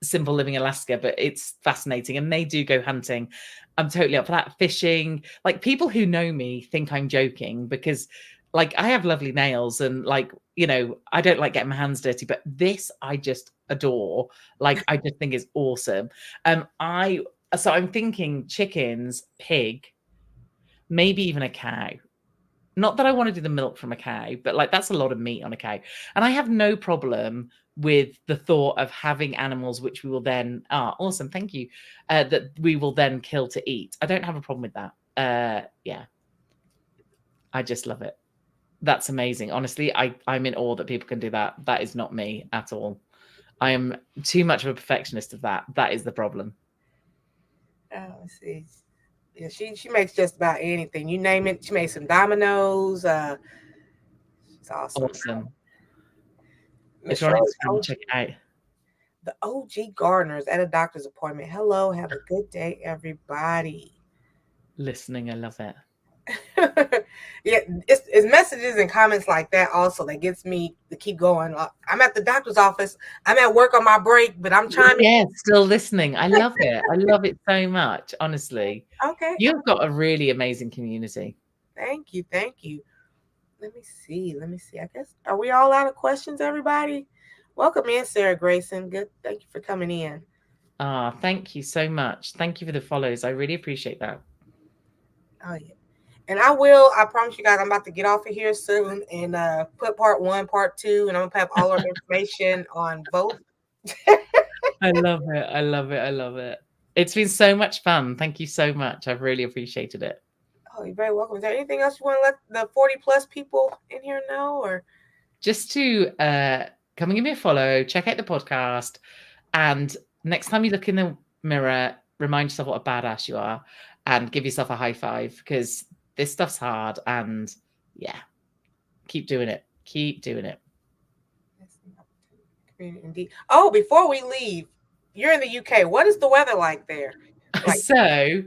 Simple Living Alaska, but it's fascinating. And they do go hunting. I'm totally up for that. Fishing. Like, people who know me think I'm joking because, like, I have lovely nails and, like, I don't like getting my hands dirty, but this I just adore. Like, I just think it's awesome. So I'm thinking chickens, pig, maybe even a cow. Not that I want to do the milk from a cow, but like that's a lot of meat on a cow. And I have no problem with the thought of having animals which we will then awesome, thank you. That we will then kill to eat. I don't have a problem with that. Yeah. I just love it. That's amazing. Honestly, I'm in awe that people can do that. That is not me at all. I am too much of a perfectionist of that. That is the problem. Let's see. Yeah, she makes just about anything. You name it. She made some dominoes. She's awesome. Awesome. Miss If you're on Shirley, Instagram, check it out. the OG gardeners at a doctor's appointment. Hello, have a good day, everybody. Listening, I love it. Yeah, it's messages and comments like that also that gets me to keep going. I'm at the doctor's office. I'm at work on my break, but I'm chiming. Yeah, still listening. I love it. I love it so much, honestly. Okay. You've got a really amazing community. Thank you. Thank you. Let me see. I guess, are we all out of questions, everybody? Welcome in, Sarah Grayson. Good. Thank you for coming in. Thank you so much. Thank you for the follows. I really appreciate that. Oh, yeah. And I promise you guys, I'm about to get off of here soon and put part 1, part 2, and I'm going to have all our information on both. I love it. I love it. I love it. It's been so much fun. Thank you so much. I've really appreciated it. Oh, you're very welcome. Is there anything else you want to let the 40 plus people in here know? Or just to come and give me a follow, check out the podcast, and next time you look in the mirror, remind yourself what a badass you are and give yourself a high five because this stuff's hard and yeah, keep doing it. Keep doing it. indeed. Oh, before we leave, you're in the UK. What is the weather like there? Like, so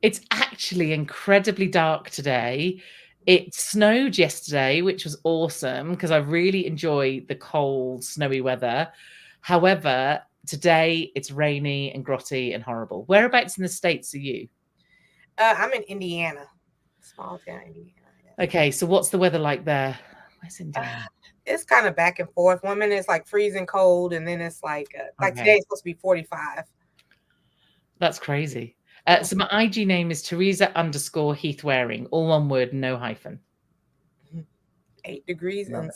it's actually incredibly dark today. It snowed yesterday, which was awesome because I really enjoy the cold, snowy weather. However, today it's rainy and grotty and horrible. Whereabouts in the States are you? I'm in Indiana, small town Indiana. Okay, so what's the weather like there? Where's Indiana? It's kind of back and forth. 1 minute it's like freezing cold, and then it's like today it's supposed to be 45. That's crazy. So my IG name is Teresa _Heath Wareing, all one word, no hyphen. 8 degrees in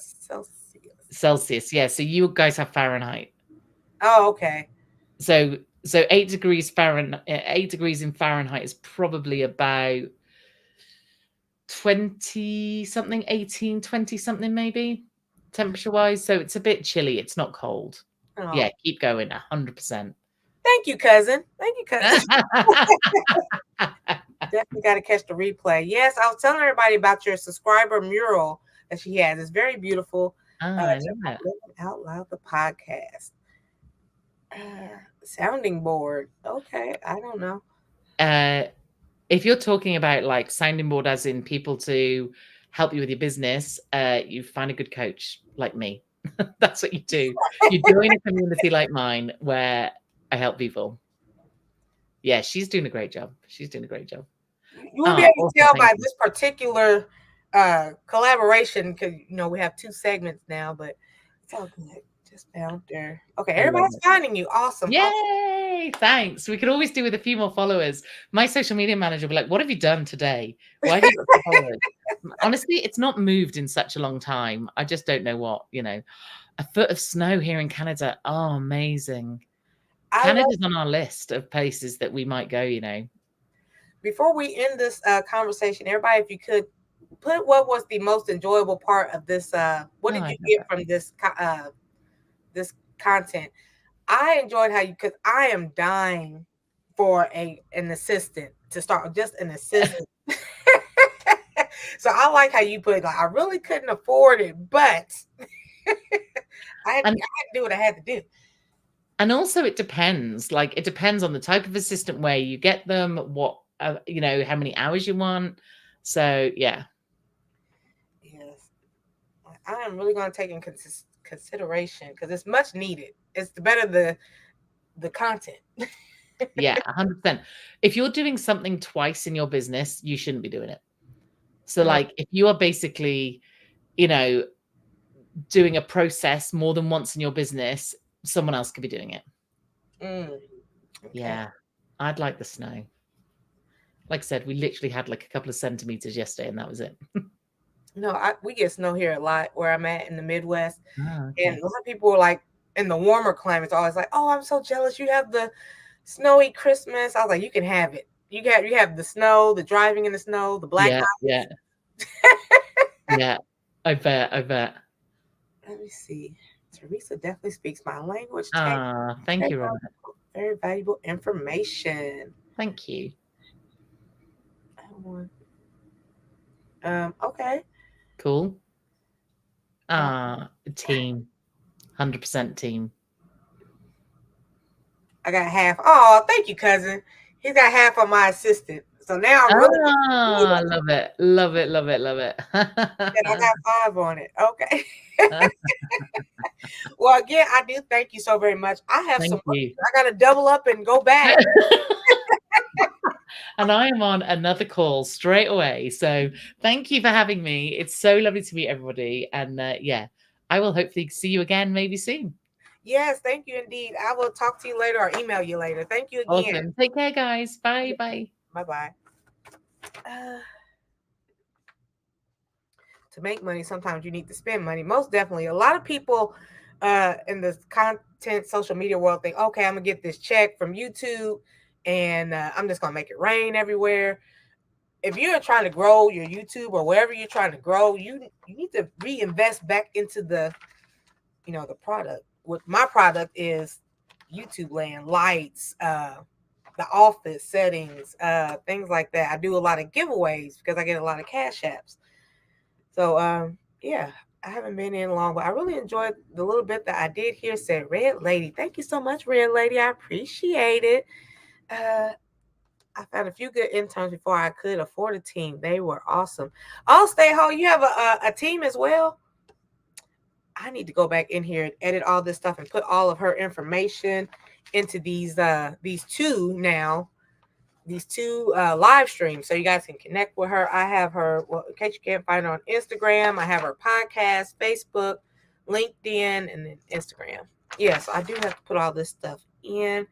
Celsius. Yeah. So you guys have Fahrenheit. Oh, okay. So 8 degrees Fahrenheit. 8 degrees in Fahrenheit is probably about 20 something, 18, 20 something maybe, temperature wise. So it's a bit chilly. It's not cold. Oh. Yeah, keep going. 100%. Thank you, cousin. Thank you, cousin. Definitely got to catch the replay. Yes, I was telling everybody about your subscriber mural that she has. It's very beautiful. I love it. Out Loud, the podcast. Sounding board. Okay, I don't know. If you're talking about like sounding board as in people to help you with your business, you find a good coach like me. That's what you do. You join a community like mine where I help people. Yeah, she's doing a great job. She's doing a great job. You will be able to tell by this particular collaboration because we have 2 segments now, but It's all good. Just found there. Okay, I love everybody's it. finding you. Awesome. Awesome. Yay! Thanks. We could always do with a few more followers. My social media manager will be like, "What have you done today? Why have you got some followers?" Honestly, it's not moved in such a long time. I just don't know what, A foot of snow here in Canada. Oh, amazing. I love. Canada's on our list of places that we might go. Before we end this conversation, everybody, if you could put what was the most enjoyable part of this. What Oh, did I you love get that. from this content? I enjoyed how you, because I am dying for an assistant to start, just an assistant. So I like how you put it, like I really couldn't afford it, but I And had to do what I had to do. and also it depends. Like it depends on the type of assistant, where you get them, what how many hours you want. So yeah. Yes, I am really going to take in consideration because it's much needed. It's the better the content. Yeah, 100%. If you're doing something twice in your business, you shouldn't be doing it. So, Mm, like, if you are basically, you know, doing a process more than once in your business, someone else could be doing it. mm, okay. Yeah, I'd like the snow. Like I said, we literally had like a couple of centimeters yesterday, and that was it. No, we get snow here a lot where I'm at in the Midwest, Oh, and okay. a lot of people are like in the warmer climates, always like, "Oh, I'm so jealous. You have the snowy Christmas." I was like, "You can have it. You have the snow, the driving in the snow, the black Yeah, yeah, ice." yeah. I bet. I bet. Let me see. Teresa definitely speaks my language. Thank Ah, thank very you, Robert. valuable, very valuable information. Thank you. Okay. Cool. Uh, Team. 100% team. I got half. Oh, thank you, cousin. He's got half of my assistant. So now I'm really Ah, love it. Love it. Love it. Love it. and I got five on it. Okay. Well, again, I do thank you so very much. I have some Thank work. you. I got to double up and go back. And I am on another call straight away. So thank you for having me. It's so lovely to meet everybody. And yeah, I will hopefully see you again maybe soon. Yes, thank you indeed. I will talk to you later or email you later. Thank you again. Awesome. Take care, guys. Bye. Bye. Bye bye. Uh, to make money, sometimes you need to spend money. Most definitely. A lot of people in the content social media world think, okay, I'm going to get this check from YouTube and I'm just going to make it rain everywhere. If you're trying to grow your YouTube or wherever you're trying to grow, you need to reinvest back into the product. What my product is YouTube land, lights, the office settings, things like that. I do a lot of giveaways because I get a lot of cash apps. So yeah, I haven't been in long, but I really enjoyed the little bit that I did here. Said Red Lady, thank you so much, Red Lady. I appreciate it. Uh, I found a few good interns before I could afford a team. They were awesome. Oh, stay home. You have a team as well. I need to go back in here and edit all this stuff and put all of her information into these two live streams so you guys can connect with her. I have her, well, in case you can't find her on Instagram, I have her podcast, Facebook, LinkedIn, and then Instagram. Yes, I do have to put all this stuff in.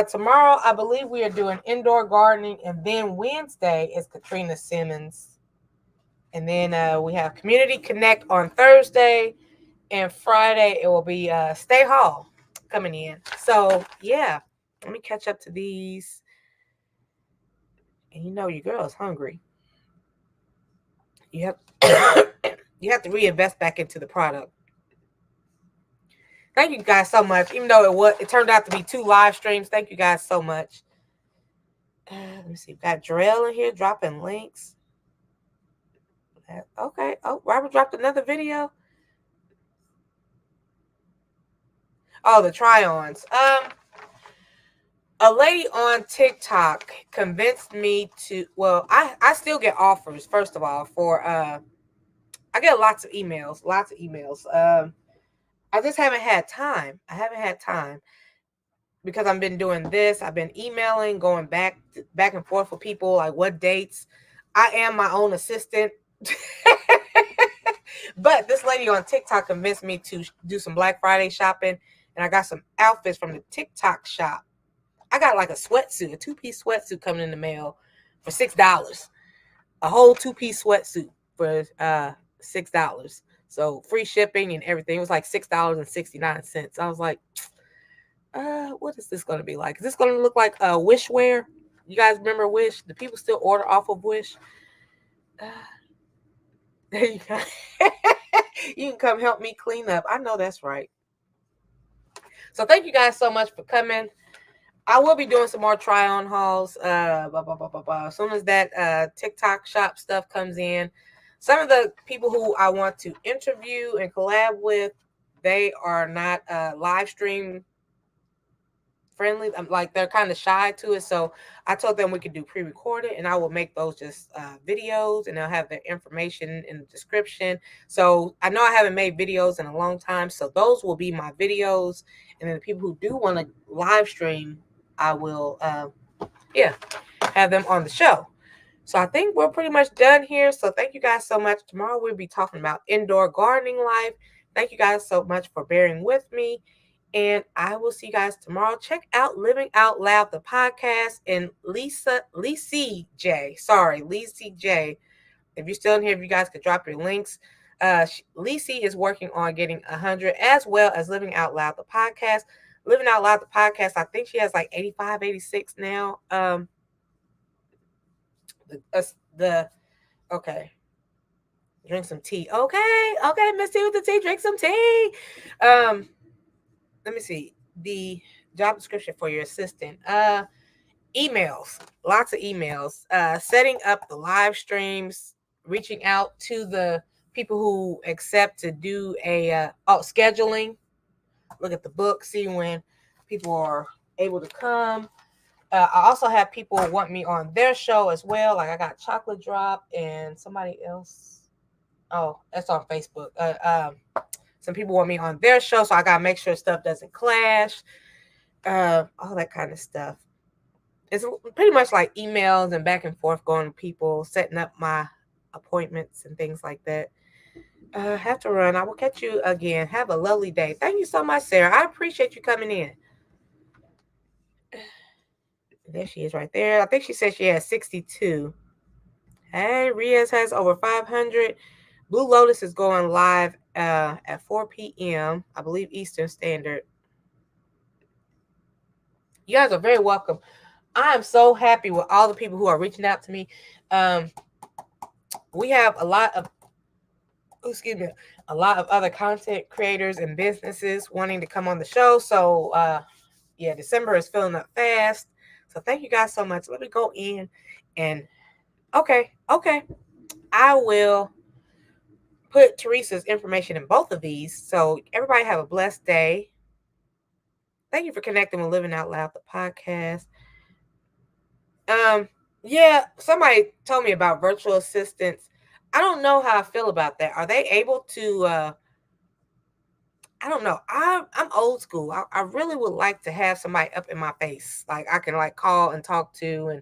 Tomorrow, I believe we are doing indoor gardening, and then Wednesday is Katrina Simmons. And then we have Community Connect on Thursday, and Friday it will be Stay Hall coming in. So yeah, let me catch up to these. And you know your girl is hungry. You have you have to reinvest back into the product. Thank you guys so much. Even though it turned out to be 2 live streams. Thank you guys so much. Let me see. We've got Drell in here dropping links. Okay. Oh, Robert dropped another video. Oh, the try-ons. A lady on TikTok convinced me to. Well, I still get offers. First of all, for I get lots of emails. I just haven't had time. I haven't had time because I've been doing this. I've been emailing, going back and forth with people, like what dates. I am my own assistant. But this lady on TikTok convinced me to do some Black Friday shopping, and I got some outfits from the TikTok shop. I got like a sweatsuit, a 2-piece sweatsuit coming in the mail for $6. A whole 2-piece sweatsuit for $6. So free shipping and everything. It was like $6.69. I was like, what is this going to be like? Is this going to look like Wish wear? You guys remember Wish? Do people still order off of Wish? There you go. You can come help me clean up. I know that's right. So thank you guys so much for coming. I will be doing some more try on hauls. As soon as that TikTok shop stuff comes in, some of the people who I want to interview and collab with, they are not live stream friendly. I'm like, they're kind of shy to it. So I told them we could do pre-recorded, and I will make those just videos, and they'll have the information in the description. So I know I haven't made videos in a long time, so those will be my videos. And then the people who do want to live stream, I will have them on the show. So I think we're pretty much done here. So thank you guys so much. Tomorrow we'll be talking about indoor gardening life. Thank you guys so much for bearing with me. And I will see you guys tomorrow. Check out Living Out Loud, the podcast, and Lacey J. If you're still in here, if you guys could drop your links. Lacey is working on getting 100, as well as Living Out Loud, the podcast. Living Out Loud, the podcast, I think she has like 85, 86 now. Okay. Drink some tea. Okay, Miss Tea with the tea. Drink some tea. Let me see. The job description for your assistant. Emails. Lots of emails. Setting up the live streams, reaching out to the people who accept to do a scheduling. Look at the book, see when people are able to come. I also have people want me on their show as well. Like I got Chocolate Drop and somebody else. Oh, that's on Facebook. Some people want me on their show, so I gotta make sure stuff doesn't clash. All that kind of stuff. It's pretty much like emails and back and forth going to people, setting up my appointments and things like that. Have to run. I will catch you again. Have a lovely day. Thank you so much, Sarah. I appreciate you coming in. There she is right there. I think she said she has 62. Hey, Riaz has over 500. Blue Lotus is going live at 4 p.m., I believe, Eastern Standard. You guys are very welcome. I am so happy with all the people who are reaching out to me. We have a lot of other content creators and businesses wanting to come on the show. So, December is filling up fast. So thank you guys so much. Let me go in and okay. I will put Teresa's information in both of these. So everybody have a blessed day. Thank you for connecting with Living Out Loud, the podcast. Somebody told me about virtual assistants. I don't know how I feel about that. Are they able to I don't know. I'm old school. I really would like to have somebody up in my face. Like I can like call and talk to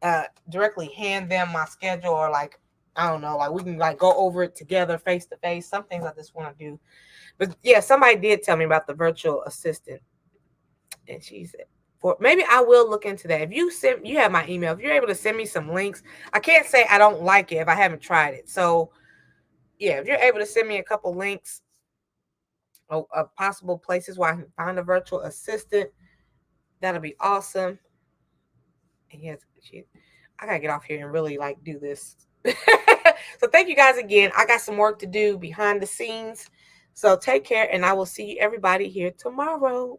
and directly hand them my schedule, or like, I don't know, like we can like go over it together face to face. Some things I just want to do. But yeah, somebody did tell me about the virtual assistant. And she said, maybe I will look into that. If you have my email, if you're able to send me some links, I can't say I don't like it if I haven't tried it. So yeah, if you're able to send me a couple links of possible places where I can find a virtual assistant, that'll be awesome. And yes, I gotta get off here and really like do this. So thank you guys again. I got some work to do behind the scenes. So take care, and I will see everybody here tomorrow.